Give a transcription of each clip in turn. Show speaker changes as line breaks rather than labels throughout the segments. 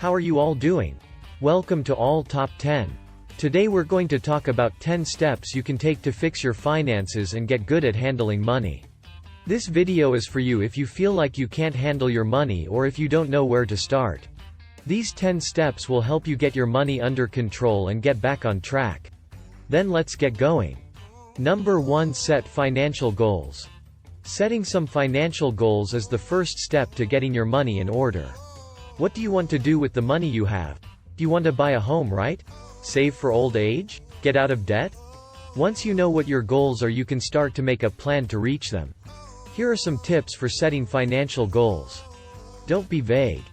How are you all doing? Welcome to All Top 10. Today we're going to talk about 10 steps you can take to fix your finances and get good at handling money. This video is for you if you feel like you can't handle your money or if you don't know where to start. These 10 steps will help you get your money under control and get back on track. Then let's get going. Number 1. Set financial goals. Setting some financial goals is the first step to getting your money in order. What do you want to do with the money you have? Do you want to buy a home, right? Save for old age? Get out of debt? Once you know what your goals are, you can start to make a plan to reach them. Here are some tips for setting financial goals. Don't be vague.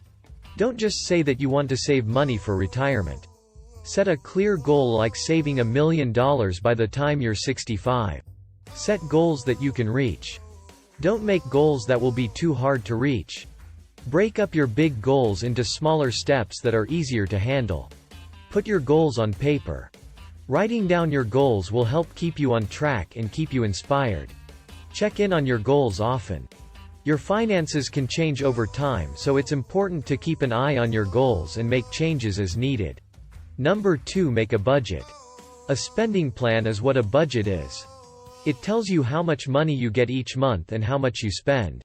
Don't just say that you want to save money for retirement. Set a clear goal like saving $1 million by the time you're 65. Set goals that you can reach. Don't make goals that will be too hard to reach. Break up your big goals into smaller steps that are easier to handle. Put your goals on paper. Writing down your goals will help keep you on track and keep you inspired. Check in on your goals often. Your finances can change over time, so it's important to keep an eye on your goals and make changes as needed. Number 2. Make a budget. A spending plan is what a budget is. It tells you how much money you get each month and how much you spend.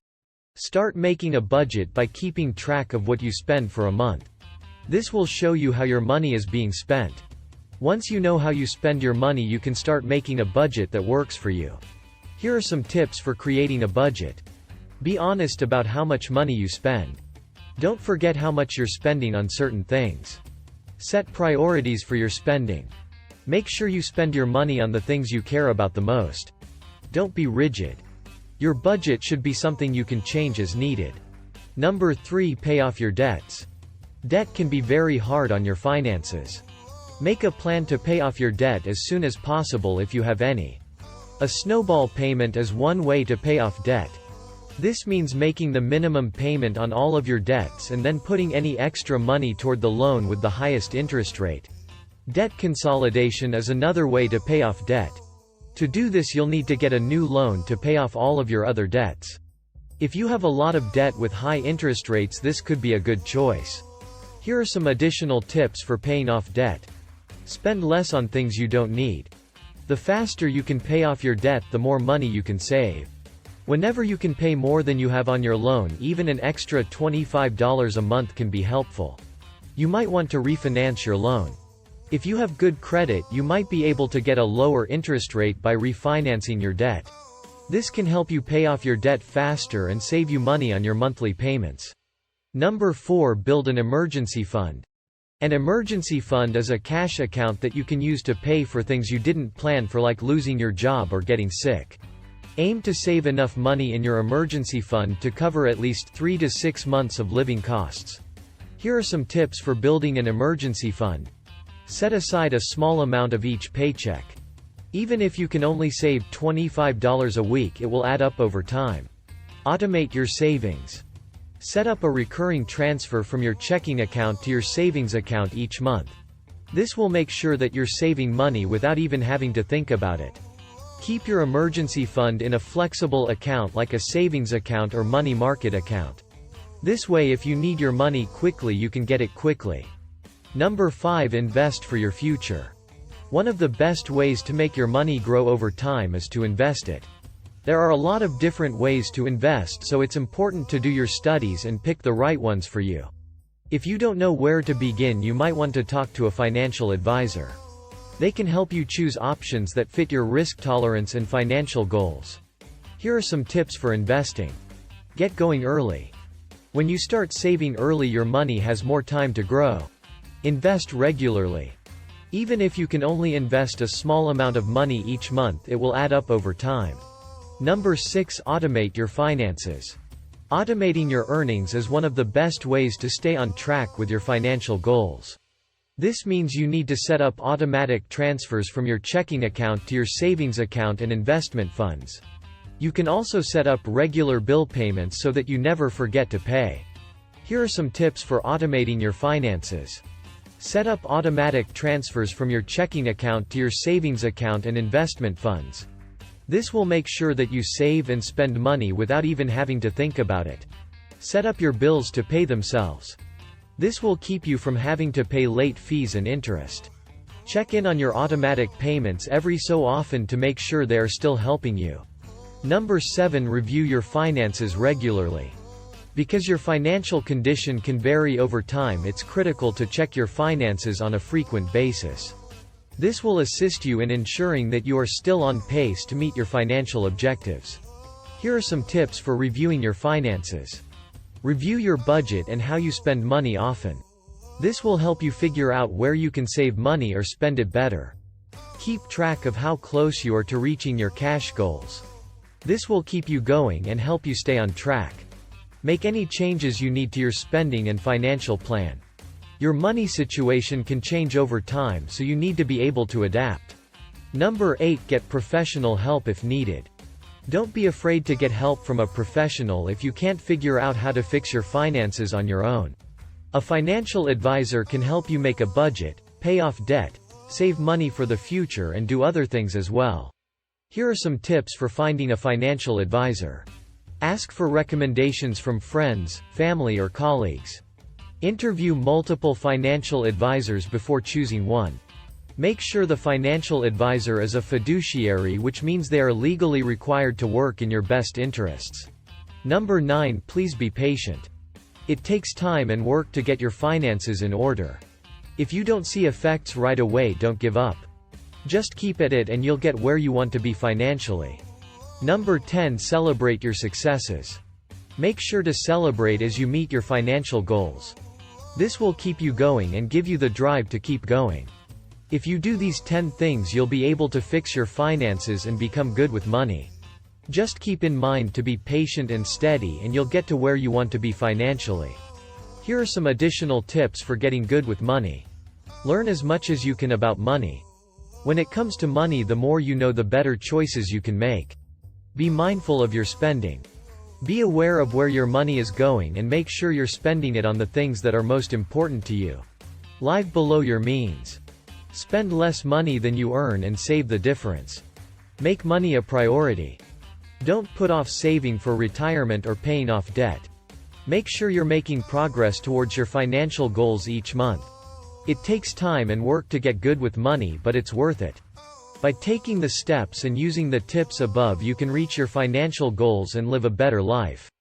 Start making a budget by keeping track of what you spend for a month. This will show you how your money is being spent. Once you know how you spend your money, you can start making a budget that works for you. Here are some tips for creating a budget. Be honest about how much money you spend. Don't forget how much you're spending on certain things. Set priorities for your spending. Make sure you spend your money on the things you care about the most. Don't be rigid. Your budget should be something you can change as needed. Number 3. Pay off your debts. Debt can be very hard on your finances. Make a plan to pay off your debt as soon as possible if you have any. A snowball payment is one way to pay off debt. This means making the minimum payment on all of your debts and then putting any extra money toward the loan with the highest interest rate. Debt consolidation is another way to pay off debt. To do this, you'll need to get a new loan to pay off all of your other debts. If you have a lot of debt with high interest rates, this could be a good choice. Here are some additional tips for paying off debt. Spend less on things you don't need. The faster you can pay off your debt, the more money you can save. Whenever you can pay more than you have on your loan, even an extra $25 a month can be helpful. You might want to refinance your loan. If you have good credit, you might be able to get a lower interest rate by refinancing your debt. This can help you pay off your debt faster and save you money on your monthly payments. Number 4. Build an emergency fund. An emergency fund is a cash account that you can use to pay for things you didn't plan for, like losing your job or getting sick. Aim to save enough money in your emergency fund to cover at least 3 to 6 months of living costs. Here are some tips for building an emergency fund. Set aside a small amount of each paycheck. Even if you can only save $25 a week, it will add up over time. Automate your savings. Set up a recurring transfer from your checking account to your savings account each month. This will make sure that you're saving money without even having to think about it. Keep your emergency fund in a flexible account like a savings account or money market account. This way, if you need your money quickly, you can get it quickly. Number 5. Invest for your future. One of the best ways to make your money grow over time is to invest it. There are a lot of different ways to invest, so it's important to do your studies and pick the right ones for you. If you don't know where to begin, you might want to talk to a financial advisor. They can help you choose options that fit your risk tolerance and financial goals. Here are some tips for investing. Get going early. When you start saving early, your money has more time to grow. Invest regularly. Even if you can only invest a small amount of money each month, it will add up over time. Number 6. Automate your finances. Automating your earnings is one of the best ways to stay on track with your financial goals. This means you need to set up automatic transfers from your checking account to your savings account and investment funds. You can also set up regular bill payments so that you never forget to pay. Here are some tips for automating your finances. Set up automatic transfers from your checking account to your savings account and investment funds. This will make sure that you save and spend money without even having to think about it. Set up your bills to pay themselves. This will keep you from having to pay late fees and interest. Check in on your automatic payments every so often to make sure they are still helping you. Number 7. Review your finances regularly. Because your financial condition can vary over time, it's critical to check your finances on a frequent basis. This will assist you in ensuring that you are still on pace to meet your financial objectives. Here are some tips for reviewing your finances. Review your budget and how you spend money often. This will help you figure out where you can save money or spend it better. Keep track of how close you are to reaching your cash goals. This will keep you going and help you stay on track. Make any changes you need to your spending and financial plan. Your money situation can change over time, so you need to be able to adapt. Number 8. Get professional help if needed. Don't be afraid to get help from a professional if you can't figure out how to fix your finances on your own. A financial advisor can help you make a budget, pay off debt, save money for the future, and do other things as well. Here are some tips for finding a financial advisor. Ask for recommendations from friends, family, or colleagues. Interview multiple financial advisors before choosing one. Make sure the financial advisor is a fiduciary, which means they are legally required to work in your best interests. Number 9. Please be patient. It takes time and work to get your finances in order. If you don't see effects right away, don't give up. Just keep at it and you'll get where you want to be financially. Number 10. Celebrate your successes. Make sure to celebrate as you meet your financial goals. This will keep you going and give you the drive to keep going. If you do these 10 things, you'll be able to fix your finances and become good with money. Just keep in mind to be patient and steady, and you'll get to where you want to be financially. Here are some additional tips for getting good with money. Learn as much as you can about money. When it comes to money, the more you know, the better choices you can make. Be mindful of your spending. Be aware of where your money is going and make sure you're spending it on the things that are most important to you. Live below your means. Spend less money than you earn and save the difference. Make money a priority. Don't put off saving for retirement or paying off debt. Make sure you're making progress towards your financial goals each month. It takes time and work to get good with money, but it's worth it. By taking the steps and using the tips above, you can reach your financial goals and live a better life.